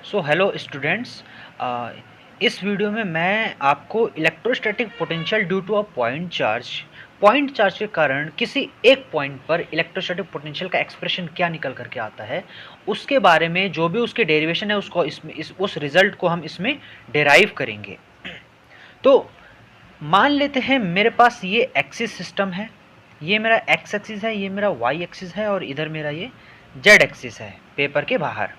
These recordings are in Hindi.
सो हेलो स्टूडेंट्स, इस वीडियो में मैं आपको electrostatic potential due to a point charge के कारण किसी एक पॉइंट पर इलेक्ट्रोस्टैटिक पोटेंशियल का एक्सप्रेशन क्या निकल करके आता है उसके बारे में, जो भी उसके डेरिवेशन है उसको उस रिजल्ट को हम इसमें डेराइव करेंगे। तो मान लेते हैं मेरे पास ये एक्सिस सिस्टम है, ये मेरा एक्स एक्सिस है, ये मेरा वाई एक्सिस है और इधर मेरा ये जेड एक्सिस है पेपर के बाहर।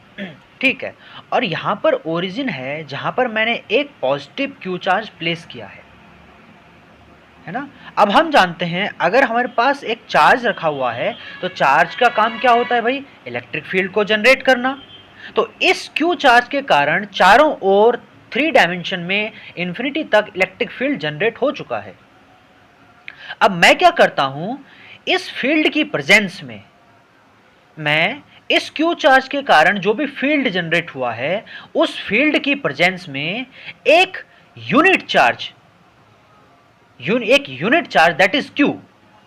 ठीक है, और यहाँ पर ओरिजिन है जहाँ पर मैंने एक पॉजिटिव क्यू चार्ज प्लेस किया है ना। अब हम जानते हैं अगर हमारे पास एक चार्ज रखा हुआ है तो चार्ज का काम क्या होता है भाई, इलेक्ट्रिक फील्ड को जनरेट करना। तो इस क्यू चार्ज के कारण चारों ओर 3 डायमेंशन में इंफिनिटी तक इलेक्ट्रिक फील्ड जनरेट हो चुका है। अब मैं क्या करता हूं, इस फील्ड की प्रेजेंस में मैं इस क्यू चार्ज के कारण जो भी फील्ड जनरेट हुआ है उस फील्ड की प्रेजेंस में एक unit charge that is Q,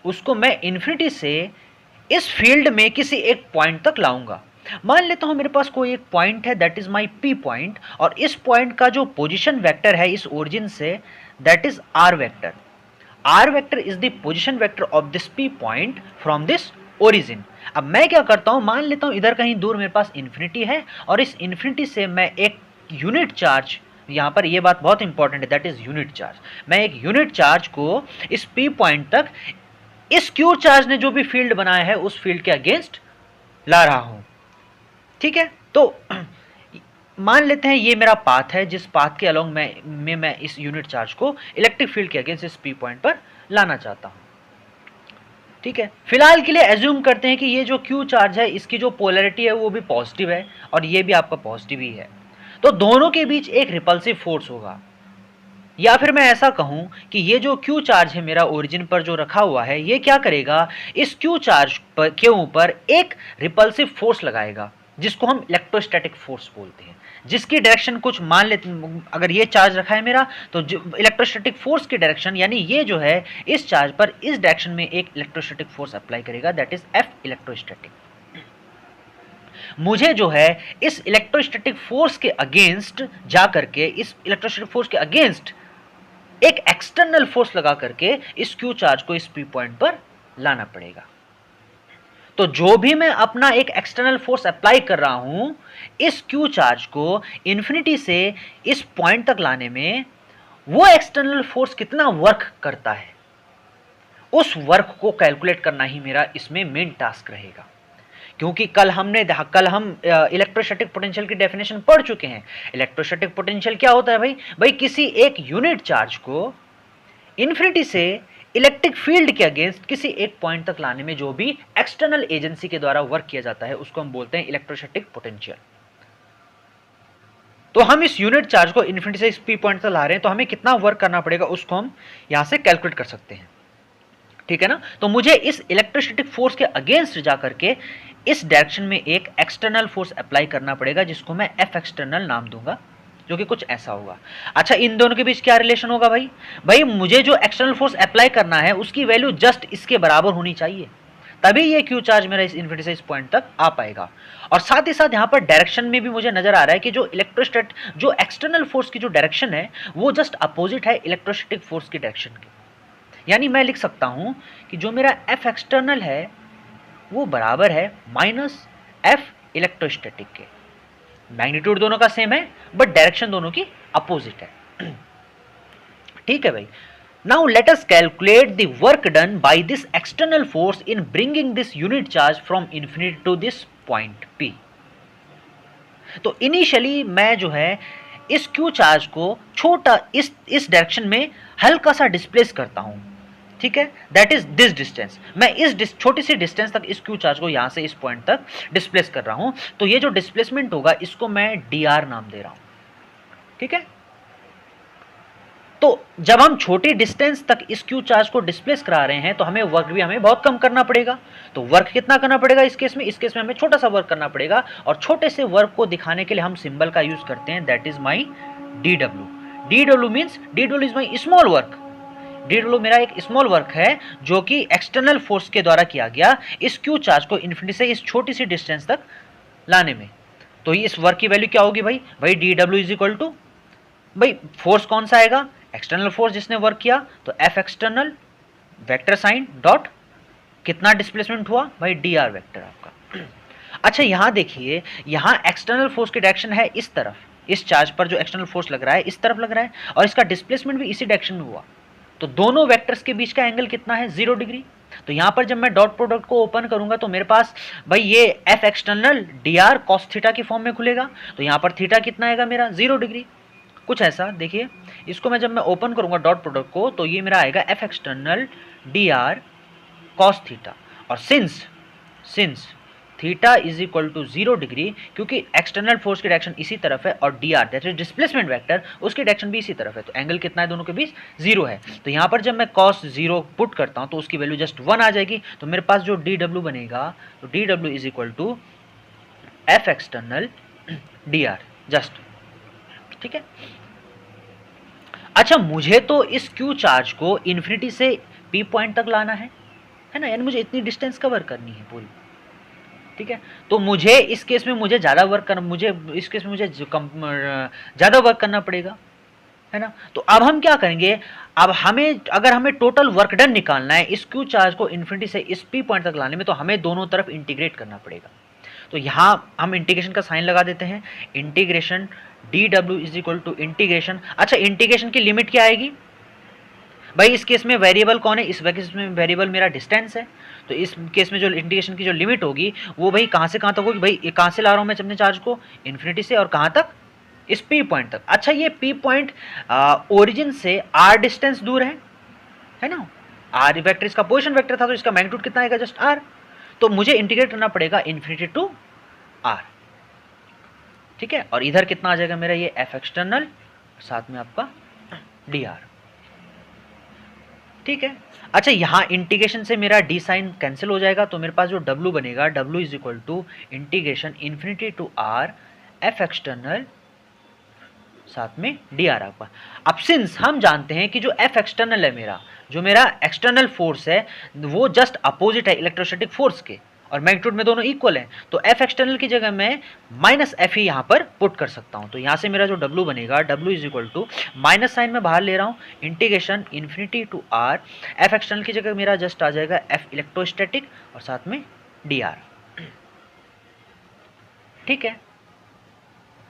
उसको मैं इंफिनिटी से इस फील्ड में किसी एक पॉइंट तक लाऊंगा। मान लेता हूं मेरे पास कोई एक पॉइंट है that is my P point, और इस पॉइंट का जो पोजिशन वेक्टर है इस ओरिजिन से that is r vector. R vector is the position vector of this P point from this origin. अब मैं क्या करता हूं, मान लेता हूं इधर कहीं दूर मेरे पास इंफिनिटी है और इस इंफिनिटी से मैं एक यूनिट चार्ज, यहां पर ये बात बहुत इंपॉर्टेंट है दैट इज यूनिट चार्ज, मैं एक यूनिट चार्ज को इस पी पॉइंट तक इस क्यू चार्ज ने जो भी फील्ड बनाया है उस फील्ड के अगेंस्ट ला रहा हूं। ठीक है, तो मान लेते हैं ये मेरा पाथ है जिस पाथ के अलोंग मैं इस यूनिट चार्ज को इलेक्ट्रिक फील्ड के अगेंस्ट इस पी पॉइंट पर लाना चाहता हूं। ठीक है, फिलहाल के लिए एज्यूम करते हैं कि ये जो क्यू चार्ज है इसकी जो पोलैरिटी है वो भी पॉजिटिव है और ये भी आपका पॉजिटिव ही है, तो दोनों के बीच एक रिपल्सिव फोर्स होगा। या फिर मैं ऐसा कहूं कि ये जो क्यू चार्ज है मेरा ओरिजिन पर जो रखा हुआ है ये क्या करेगा, इस क्यू चार्ज के ऊपर एक रिपल्सिव फोर्स लगाएगा जिसको हम इलेक्ट्रोस्टैटिक फोर्स बोलते हैं, जिसकी डायरेक्शन कुछ मान लेते, अगर ये चार्ज रखा है मेरा तो इलेक्ट्रोस्टैटिक फोर्स की डायरेक्शन यानी ये जो है इस चार्ज पर इस डायरेक्शन में एक इलेक्ट्रोस्टैटिक फोर्स अप्लाई करेगा दैट इज एफ इलेक्ट्रोस्टैटिक। मुझे जो है इस इलेक्ट्रोस्टैटिक फोर्स के अगेंस्ट जा करके, इस इलेक्ट्रोस्टैटिक फोर्स के अगेंस्ट एक एक्सटर्नल फोर्स लगा करके इस क्यू चार्ज को इस पी पॉइंट पर लाना पड़ेगा। तो जो भी मैं अपना एक एक्सटर्नल फोर्स अप्लाई कर रहा हूं इस क्यू चार्ज को इंफिनिटी से इस पॉइंट तक लाने में, वो एक्सटर्नल फोर्स कितना वर्क करता है उस वर्क को कैलकुलेट करना ही मेरा इसमें मेन टास्क रहेगा। क्योंकि कल हम इलेक्ट्रोस्टैटिक पोटेंशियल की डेफिनेशन पढ़ चुके हैं। इलेक्ट्रोस्टैटिक पोटेंशियल क्या होता है भाई किसी एक यूनिट चार्ज को इंफिनिटी से इलेक्ट्रिक फील्ड के अगेंस्ट किसी एक पॉइंट तक लाने में जो भी एक्सटर्नल एजेंसी के द्वारा वर्क किया जाता है उसको हम बोलते हैं इलेक्ट्रोस्टैटिक पोटेंशियल। तो हम इस यूनिट चार्ज को इंफिनिटी से इस पी पॉइंट तक ला रहे हैं तो हमें कितना वर्क करना पड़ेगा उसको हम यहां से कैलकुलेट कर सकते हैं। ठीक है ना, तो मुझे इस इलेक्ट्रोस्टैटिक फोर्स के अगेंस्ट जाकर के इस डायरेक्शन में एक एक्सटर्नल फोर्स अप्लाई करना पड़ेगा जिसको मैं एफ एक्सटर्नल नाम दूंगा, जो कि कुछ ऐसा होगा। अच्छा, इन दोनों के बीच क्या रिलेशन होगा भाई मुझे जो एक्सटर्नल फोर्स अप्लाई करना है उसकी वैल्यू जस्ट इसके बराबर होनी चाहिए, तभी ये क्यू चार्ज मेरा इस इंफिनिटी से इस पॉइंट तक आ पाएगा। और साथ ही साथ यहाँ पर डायरेक्शन में भी मुझे नजर आ रहा है कि जो एक्सटर्नल फोर्स की जो डायरेक्शन है वो जस्ट अपोजिट है इलेक्ट्रोस्टैटिक फोर्स की डायरेक्शन के। यानी मैं लिख सकता हूं कि जो मेरा एफ एक्सटर्नल है वो बराबर है माइनस एफ इलेक्ट्रोस्टैटिक के। मैग्नीट्यूड दोनों का सेम है बट डायरेक्शन दोनों की अपोजिट है। ठीक है भाई, now let us calculate the work done by this external force in bringing this unit charge from infinity to this point P. तो इनिशियली मैं जो है इस क्यू चार्ज को छोटा इस डायरेक्शन में हल्का सा डिस्प्लेस करता हूं। ठीक है, दैट इज दिस डिस्टेंस, मैं इस छोटी सी डिस्टेंस तक इस क्यू चार्ज को यहां से इस पॉइंट तक डिस्प्लेस कर रहा हूं। तो ये जो डिस्प्लेसमेंट होगा इसको मैं डी आर नाम दे रहा हूं। ठीक है, तो जब हम छोटी डिस्टेंस तक इस क्यू चार्ज को डिस्प्लेस करा रहे हैं तो हमें वर्क भी हमें बहुत कम करना पड़ेगा। तो वर्क कितना करना पड़ेगा इस केस में हमें छोटा सा वर्क करना पड़ेगा, और छोटे से वर्क को दिखाने के लिए हम सिंबल का यूज करते हैं that is my D W. D W means D W is my small work. D W मेरा एक स्मॉल वर्क है जो कि एक्सटर्नल फोर्स के द्वारा किया गया इस क्यू चार्ज को इंफिनिटी से इस छोटी सी डिस्टेंस तक लाने में। तो इस वर्क की वैल्यू क्या होगी भाई? भाई d W is equal to, भाई फोर्स कौन सा आएगा? एक्सटर्नल फोर्स जिसने वर्क किया, तो F external vector sign dot कितना डिस्प्लेसमेंट हुआ भाई? डी आर वेक्टर आपका। अच्छा यहां देखिए, यहां एक्सटर्नल फोर्स की डायरेक्शन है इस तरफ, इस चार्ज पर जो एक्सटर्नल फोर्स लग रहा है इस तरफ लग रहा है, और इसका डिस्प्लेसमेंट भी इसी डायरेक्शन में हुआ, तो दोनों वेक्टर्स के बीच का एंगल कितना है? 0 डिग्री। तो यहां पर जब मैं डॉट प्रोडक्ट को ओपन करूंगा तो मेरे पास भाई ये F external D R cos theta की फॉर्म में खुलेगा, तो यहां पर थीटा कितना आएगा मेरा? 0 डिग्री। कुछ ऐसा देखिए, इसको मैं जब मैं ओपन करूंगा डॉट प्रोडक्ट को, तो ये मेरा आएगा F external D R cos theta, और since theta is equal to 0 degree, क्योंकि एक्सटर्नल फोर्स की डायरेक्शन इसी तरफ है और D R that is displacement vector उसकी डायरेक्शन भी इसी तरफ है, तो एंगल कितना है दोनों के बीच? 0 है। तो यहां पर जब मैं cos 0 पुट करता हूं तो उसकी वैल्यू जस्ट 1 आ जाएगी, तो मेरे पास जो डी डब्ल्यू बनेगा, तो d W is equal to F external D r just, ठीक है। अच्छा मुझे तो इस क्यू चार्ज को इन्फिनिटी से पी पॉइंट तक लाना है ना, यानी मुझे इतनी डिस्टेंस कवर करनी है पूरी, ठीक है। तो मुझे इस केस में मुझे ज़्यादा वर्क करना, मुझे इस केस में मुझे ज़्यादा वर्क करना पड़ेगा, है ना। तो अब हम क्या करेंगे, अब हमें अगर हमें टोटल वर्क डन निकालना है इस क्यू चार्ज को इन्फिनिटी से इस पी पॉइंट तक लाने में, तो हमें दोनों तरफ इंटीग्रेट करना पड़ेगा। तो यहां हम इंटीग्रेशन का साइन लगा देते हैं, integration d W is equal to integration. अच्छा इंटीग्रेशन की लिमिट क्या आएगी भाई? इस केस में वेरिएबल कौन है? इस केस में वेरिएबल मेरा डिस्टेंस है, तो इस केस में जो इंटीग्रेशन की जो लिमिट होगी वो भाई कहां से कहां तक होगी? भाई कहां से ला रहा हूं मैं अपने चार्ज को? इन्फिनिटी से, और कहां तक? इस पी पॉइंट तक। अच्छा ये पी पॉइंट ओरिजिन से आर डिस्टेंस दूर है ना, आर वेक्टर इसका पोजिशन वेक्टर था, तो इसका मैग्नीट्यूड कितना आएगा? Just r. तो मुझे इंटीग्रेट करना पड़ेगा इन्फिनिटी टू आर, ठीक है। और इधर कितना आ जाएगा मेरा? ये एफ एक्सटर्नल साथ में आपका डी आर, ठीक है। अच्छा यहां इंटीग्रेशन से मेरा डी साइन कैंसिल हो जाएगा, तो मेरे पास जो डब्ल्यू बनेगा, W is equal to integration infinity to r F external साथ में डी आर आपका। अब सिंस हम जानते हैं कि जो एफ एक्सटर्नल है मेरा, जो मेरा एक्सटर्नल फोर्स है वो जस्ट अपोजिट है इलेक्ट्रोस्टैटिक फोर्स के, और मैग्नीट्यूड में दोनों इक्वल है, तो एफ एक्सटर्नल की जगह मैं माइनस एफ ही यहाँ पर पुट कर सकता हूँ। तो यहाँ से मेरा जो डब्ल्यू बनेगा, W is equal to minus sign में बाहर ले रहा हूँ, integration infinity to r F external की जगह मेरा जस्ट आ जाएगा एफ इलेक्ट्रोस्टैटिक और साथ में डी आर, ठीक है।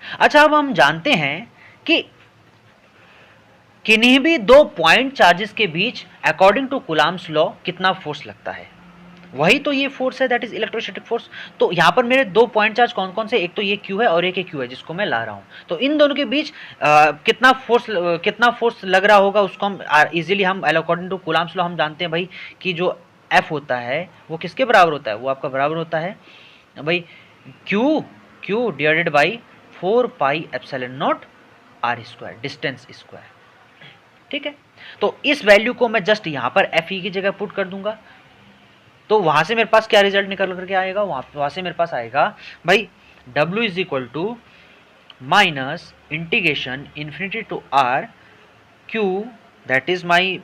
अच्छा अब हम जानते हैं कि किन्हीं भी दो पॉइंट चार्जेस के बीच अकॉर्डिंग टू कूलम्ब्स लॉ कितना फोर्स लगता है, वही तो ये फोर्स है, दैट इज इलेक्ट्रोस्टैटिक फोर्स। तो यहाँ पर मेरे दो पॉइंट चार्ज कौन कौन से? एक तो ये Q है और एक ये Q है जिसको मैं ला रहा हूँ, तो इन दोनों के बीच कितना फोर्स लग रहा होगा उसको हम इजीली हम अकॉर्डिंग टू कूलम्ब्स लॉ हम जानते हैं भाई कि जो F होता है वो किसके बराबर होता है? वो आपका बराबर होता है भाई Q divided by 4 pi epsilon naught R square, distance square, ठीक है। तो इस वैल्यू को मैं जस्ट यहाँ पर FE की जगह पुट कर दूंगा, तो वहां से मेरे पास क्या रिजल्ट निकल करके आएगा? वहां से मेरे पास आएगा भाई W is equal to minus integration infinity to R Q, that is my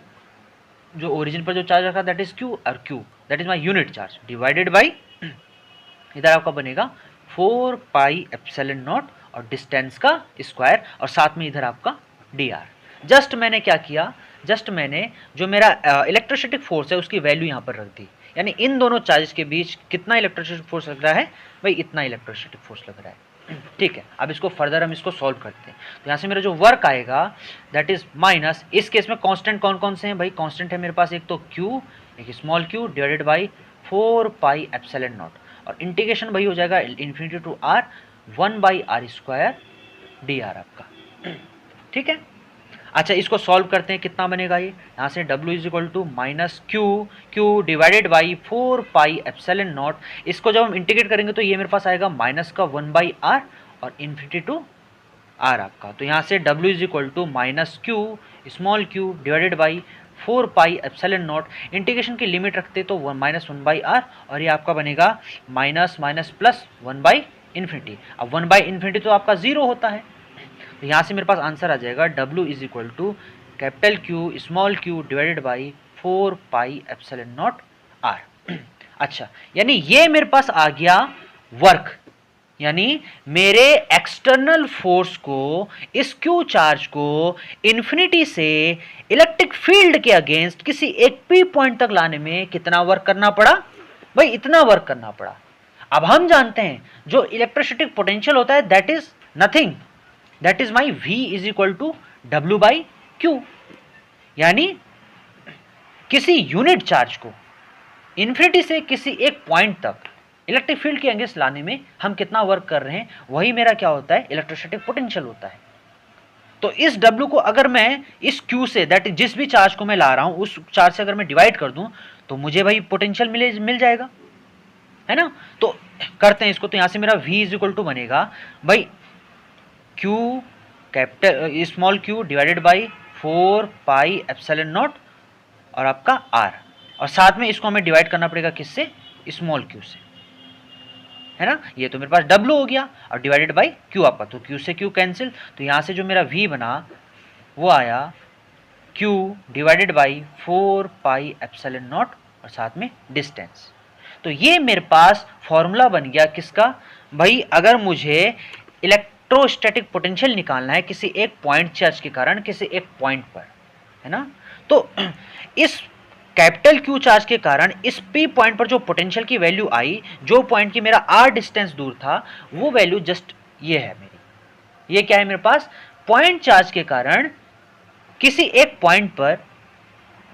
जो ओरिजिन पर जो चार्ज रखा दैट इज Q, और Q that is my unit charge, divided by इधर आपका बनेगा 4 पाई एप्सिलॉन नॉट और डिस्टेंस का स्क्वायर, और साथ में इधर आपका dr। जस्ट मैंने क्या किया, जस्ट मैंने जो मेरा इलेक्ट्रोस्टैटिक फोर्स है उसकी वैल्यू यहाँ पर रख दी, यानी इन दोनों चार्जेस के बीच कितना इलेक्ट्रोस्टैटिक फोर्स लग रहा है भाई? इतना इलेक्ट्रोस्टैटिक फोर्स लग रहा है, ठीक है। अब इसको फर्दर हम इसको सॉल्व करते हैं, तो यहाँ से मेरा जो वर्क आएगा दैट इज माइनस, इस केस में कांस्टेंट कौन कौन से हैं भाई? कांस्टेंट है मेरे पास एक तो Q, एक small q divided by 4 pi epsilon naught, और इंटीग्रेशन भाई हो जाएगा infinity to R 1 by R square dr आपका, ठीक है। अच्छा इसको सॉल्व करते हैं, कितना बनेगा ये? यहाँ से W is equal to minus Q divided by 4 pi epsilon naught, इसको जब हम इंटीग्रेट करेंगे तो ये मेरे पास आएगा माइनस का 1 बाई R और इन्फिनिटी टू R आपका। तो यहाँ से W is equal to minus Q small q divided by 4 pi epsilon naught, integration की लिमिट रखते तो माइनस 1 बाई R, और ये आपका बनेगा minus minus plus 1 by infinity. अब 1 बाई इन्फिनिटी तो आपका 0 होता है, तो यहाँ से मेरे पास आंसर आ जाएगा W is equal to capital Q small q divided by 4 pi epsilon naught R। अच्छा यानी ये मेरे पास आ गया वर्क, यानी मेरे एक्सटर्नल फोर्स को, इस क्यू चार्ज को इन्फिनिटी से इलेक्ट्रिक फील्ड के अगेंस्ट किसी एक पी पॉइंट तक लाने में कितना वर्क करना पड़ा? भाई इतना वर्क करना पड़ा। अब हम जानते हैं जो इलेक्ट्रोस्टैटिक पोटेंशियल होता है that is nothing, that is my V is equal to W by Q. यानी किसी यूनिट चार्ज को इन्फिनिटी से किसी एक पॉइंट तक इलेक्ट्रिक फील्ड के अगेंस्ट लाने में हम कितना वर्क कर रहे हैं, वही मेरा क्या होता है? इलेक्ट्रोस्टैटिक पोटेंशियल होता है। तो इस W को अगर मैं इस Q से, दैट इज जिस भी चार्ज को मैं ला रहा हूं उस चार्ज से अगर मैं डिवाइड कर दूं तो मुझे भाई पोटेंशियल मिल जाएगा, है ना। तो करते हैं इसको। तो यहां से मेरा V इज इक्वल टू बनेगा भाई Q capital small q divided by 4 pi epsilon naught और आपका R, और साथ में इसको हमें डिवाइड करना पड़ेगा किससे? स्मॉल q से, है ना। ये तो मेरे पास W हो गया और डिवाइडेड बाई Q आपका, तो Q से Q कैंसिल, तो यहां से जो मेरा V बना वो आया Q divided by 4 pi epsilon naught और साथ में डिस्टेंस। तो ये मेरे पास फॉर्मूला बन गया किसका? भाई अगर मुझे इलेक्ट्रोस्टैटिक पोटेंशियल निकालना है किसी एक पॉइंट चार्ज के कारण किसी एक पॉइंट पर, है ना, तो इस कैपिटल Q चार्ज के कारण इस P पॉइंट पर जो पोटेंशियल की वैल्यू आई, जो पॉइंट की मेरा R डिस्टेंस दूर था, वो वैल्यू जस्ट ये है मेरी। ये क्या है मेरे पास? पॉइंट चार्ज के कारण किसी एक पॉइंट पर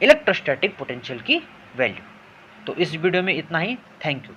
इलेक्ट्रोस्टैटिक पोटेंशियल की वैल्यू। तो इस वीडियो में इतना ही। Thank you.